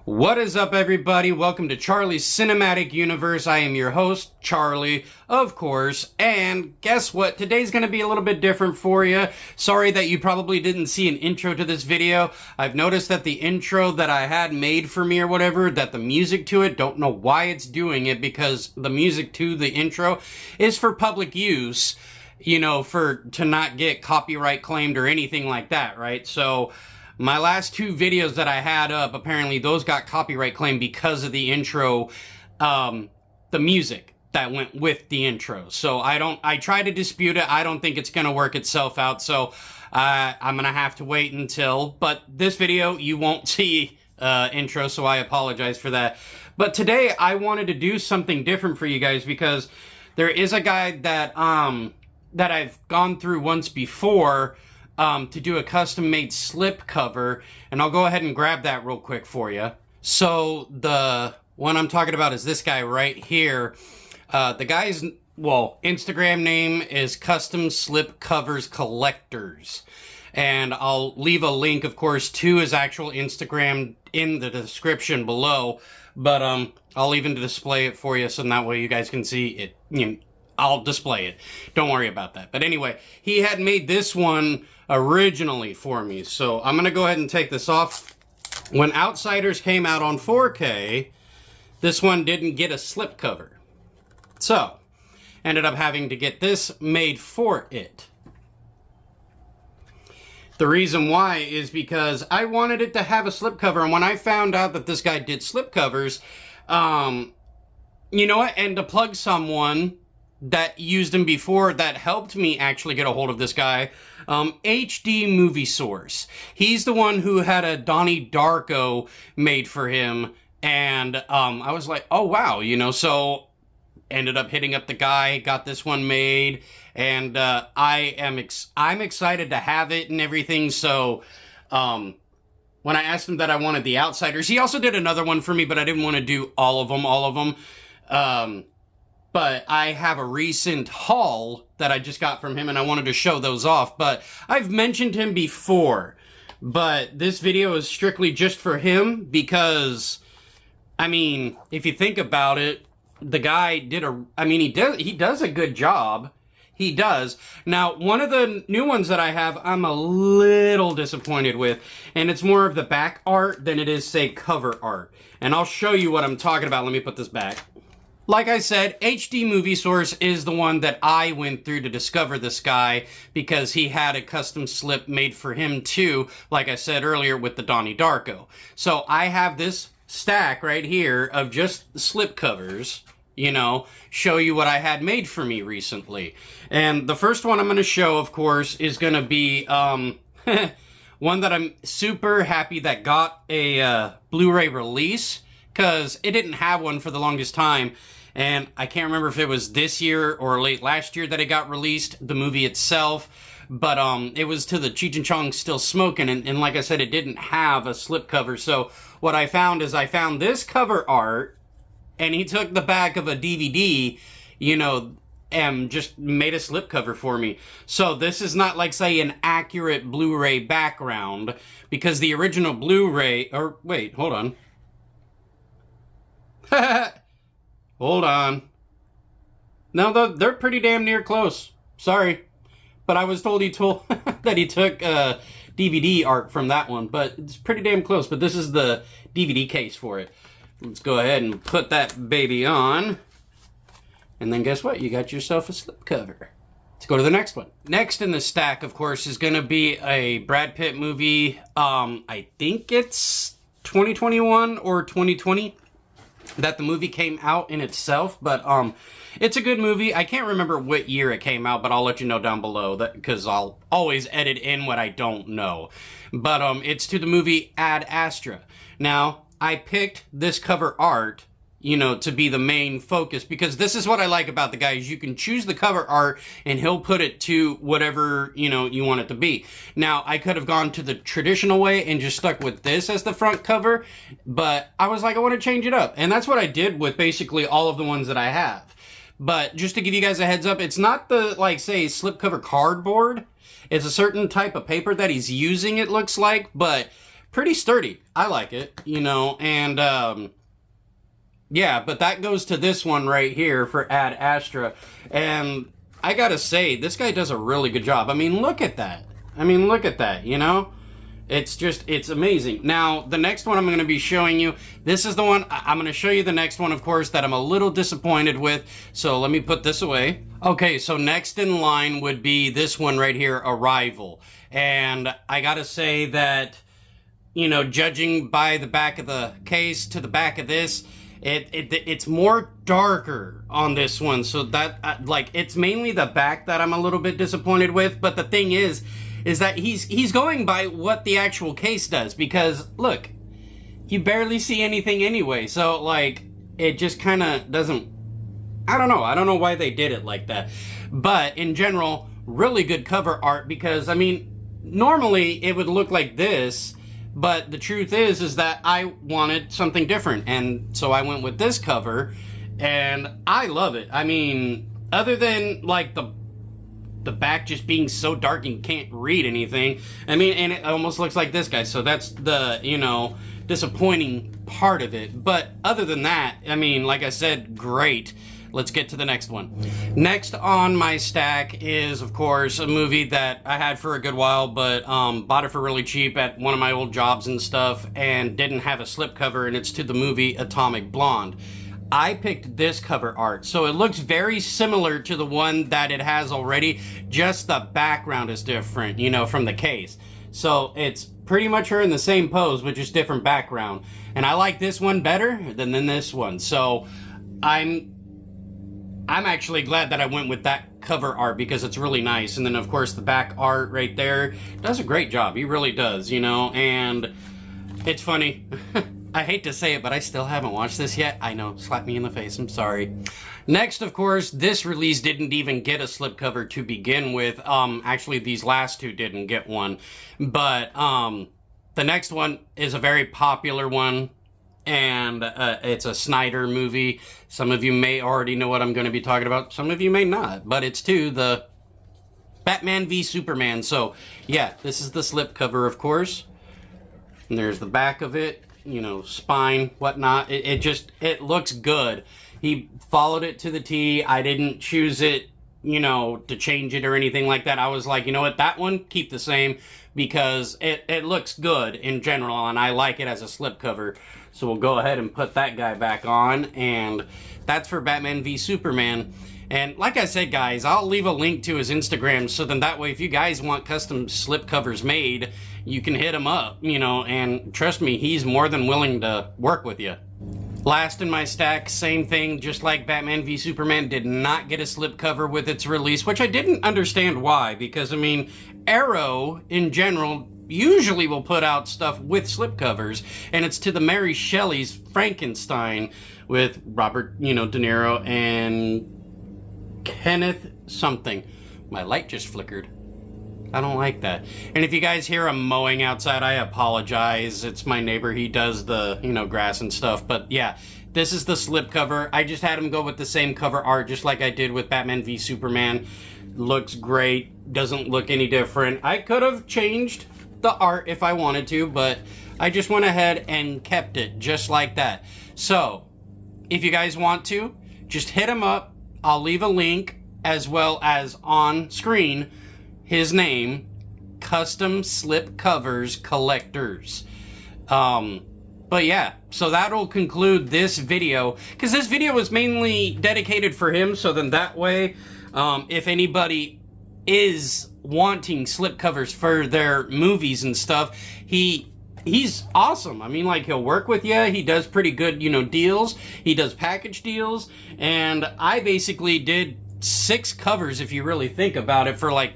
What is up, everybody? Welcome to Charlie's Cinematic Universe. I am your host, Charlie, of course, and guess what? Today's going to be a little bit different for you. Sorry that you probably didn't see an intro to this video. I've noticed that the intro that I had made for me or whatever, that the music to it, don't know why it's doing it, because the music to the intro is for public use, you know, to not get copyright claimed or anything like that, right? So my last two videos that I had up, apparently those got copyright claimed because of the intro, the music that went with the intro. So I try to dispute it. I don't think it's going to work itself out. So I'm going to have to wait until, but this video you won't see intro. So I apologize for that. But today I wanted to do something different for you guys because there is a guide that I've gone through once before, to do a custom-made slipcover, and I'll go ahead and grab that real quick for you. So the one I'm talking about is this guy right here. The guy's, Instagram name is Custom Slipcovers Collectors, and I'll leave a link, of course, to his actual Instagram in the description below, but I'll even display it for you so that way you guys can see it. I'll display it. Don't worry about that. But anyway, he had made this one originally for me. So I'm going to go ahead and take this off. When Outsiders came out on 4K, this one didn't get a slipcover. So, ended up having to get this made for it. The reason why is because I wanted it to have a slipcover, and when I found out that this guy did slipcovers, you know what, and to plug someone that used him before that helped me actually get a hold of this guy, HD Movie Source. He's the one who had a Donnie Darko made for him, and I was like, oh wow, you know, so ended up hitting up the guy, got this one made, and I'm excited to have it and everything. So when I asked him that I wanted the Outsiders, he also did another one for me, but I didn't want to do all of them. But I have a recent haul that I just got from him, and I wanted to show those off. But I've mentioned him before, but this video is strictly just for him because, I mean, if you think about it, the guy he does a good job. He does. Now, one of the new ones that I have, I'm a little disappointed with, and it's more of the back art than it is, say, cover art. And I'll show you what I'm talking about. Let me put this back. Like I said, HD Movie Source is the one that I went through to discover this guy because he had a custom slip made for him too, like I said earlier with the Donnie Darko. So I have this stack right here of just slip covers, you know, show you what I had made for me recently. And the first one I'm going to show, of course, is going to be one that I'm super happy that got a Blu-ray release, because it didn't have one for the longest time. And I can't remember if it was this year or late last year that it got released, the movie itself. But it was to the Cheech and Chong Still Smoking, and like I said, it didn't have a slipcover. So what I found is I found this cover art, and he took the back of a DVD, you know, and just made a slipcover for me. So this is not like, say, an accurate Blu-ray background, because the original Blu-ray, or wait, hold on. Hold on. No, they're pretty damn near close. Sorry. But I was told that he took DVD art from that one. But it's pretty damn close. But this is the DVD case for it. Let's go ahead and put that baby on. And then guess what? You got yourself a slipcover. Let's go to the next one. Next in the stack, of course, is going to be a Brad Pitt movie. I think it's 2021 or 2020. That the movie came out in itself, but it's a good movie. I can't remember what year it came out, but I'll let you know down below, that because I'll always edit in what I don't know. But it's to the movie Ad Astra. Now, I picked this cover art, you know, to be the main focus, because this is what I like about the guy, is you can choose the cover art and he'll put it to whatever, you know, you want it to be. Now, I could have gone to the traditional way and just stuck with this as the front cover, but I was like, I want to change it up. And that's what I did with basically all of the ones that I have. But just to give you guys a heads up, it's not the, like, say, slipcover cardboard. It's a certain type of paper that he's using, it looks like, but pretty sturdy. I like it, you know, and yeah, but that goes to this one right here for Ad Astra, and I gotta say, this guy does a really good job. I mean, look at that. I mean, look at that, you know? It's amazing. Now, the next one I'm going to be showing you, this is the one, I'm going to show you the next one, of course, that I'm a little disappointed with. So let me put this away. Okay, so next in line would be this one right here, Arrival. And I got to say that, you know, judging by the back of the case to the back of this, it's more darker on this one. So that, like, it's mainly the back that I'm a little bit disappointed with. But the thing is that he's going by what the actual case does, because look, you barely see anything anyway, so like it just kind of doesn't, I don't know why they did it like that. But in general, really good cover art, because I mean, normally it would look like this, but the truth is that I wanted something different, and so I went with this cover, and I love it. I mean, other than like the back just being so dark and you can't read anything. I mean, and it almost looks like this guy, so that's the, you know, disappointing part of it. But other than that, I mean, like I said, great. Let's get to the next one. Next on my stack is, of course, a movie that I had for a good while, but bought it for really cheap at one of my old jobs and stuff, and didn't have a slipcover, and it's to the movie Atomic Blonde. I picked this cover art, so it looks very similar to the one that it has already, just the background is different, you know, from the case. So it's pretty much her in the same pose with just different background. And I like this one better than this one. So I'm actually glad that I went with that cover art, because it's really nice. And then of course the back art right there does a great job. He really does, you know, and it's funny. I hate to say it, but I still haven't watched this yet. I know, slap me in the face, I'm sorry. Next, of course, this release didn't even get a slipcover to begin with. Actually, these last two didn't get one. But the next one is a very popular one, and it's a Snyder movie. Some of you may already know what I'm going to be talking about. Some of you may not, but it's to the Batman v Superman. So, yeah, this is the slipcover, of course. And there's the back of it. You know, spine, whatnot. It looks good. He followed it to the T. I didn't choose it, you know, to change it or anything like that. I was like, you know what, that one, keep the same, because it looks good in general, and I like it as a slipcover. So we'll go ahead and put that guy back on, and that's for Batman v Superman. And like I said, guys, I'll leave a link to his Instagram, so then that way, if you guys want custom slipcovers made, you can hit him up, you know, and trust me, he's more than willing to work with you. Last in my stack, same thing, just like Batman v Superman did not get a slipcover with its release, which I didn't understand why, because, I mean, Arrow, in general, usually will put out stuff with slipcovers, and it's to the Mary Shelley's Frankenstein with Robert, you know, De Niro and Kenneth something. My light just flickered. I don't like that. And if you guys hear him mowing outside, I apologize. It's my neighbor. He does the, you know, grass and stuff. But yeah, this is the slipcover. I just had him go with the same cover art, just like I did with Batman v Superman. Looks great. Doesn't look any different. I could have changed the art if I wanted to, but I just went ahead and kept it just like that. So, if you guys want to, just hit him up. I'll leave a link, as well as on screen, his name, Custom Slipcovers Collectors. But yeah, so that'll conclude this video, because this video was mainly dedicated for him, so then that way, if anybody is wanting slipcovers for their movies and stuff, he's awesome. I mean, like, he'll work with you. He does pretty good, you know, deals. He does package deals, and I basically did 6 covers, if you really think about it, for like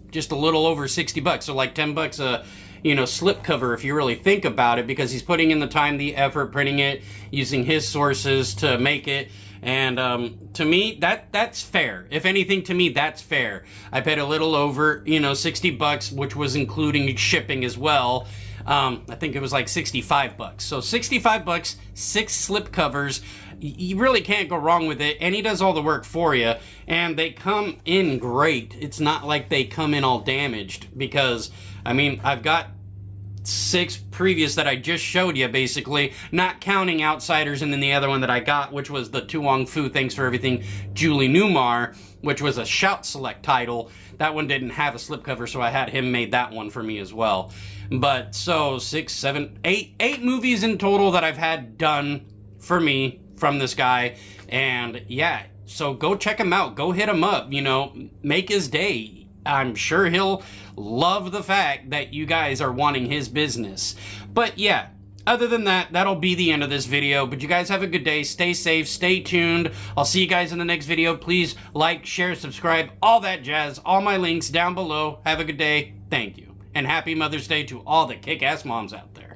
just a little over 60 bucks. So like 10 bucks a, you know, slipcover, if you really think about it, because he's putting in the time, the effort, printing it, using his sources to make it. And to me, that's fair. If anything, to me, that's fair. I paid a little over, you know, 60 bucks, which was including shipping as well. I think it was like 65 bucks. So 65 bucks, 6 slipcovers. You really can't go wrong with it, and he does all the work for you, and they come in great. It's not like they come in all damaged, because, I mean, I've got 6 previous that I just showed you, basically, not counting Outsiders, and then the other one that I got, which was the Tu Wong Fu Thanks for Everything Julie Newmar, which was a Shout Select title. That one didn't have a slipcover, so I had him made that one for me as well. But so 6, 7, 8 movies in total that I've had done for me from this guy. And yeah, so go check him out, go hit him up, you know, make his day. I'm sure he'll love the fact that you guys are wanting his business. But yeah, other than that, that'll be the end of this video. But you guys have a good day. Stay safe. Stay tuned. I'll see you guys in the next video. Please like, share, subscribe, all that jazz. All my links down below. Have a good day. Thank you. And happy Mother's Day to all the kick-ass moms out there.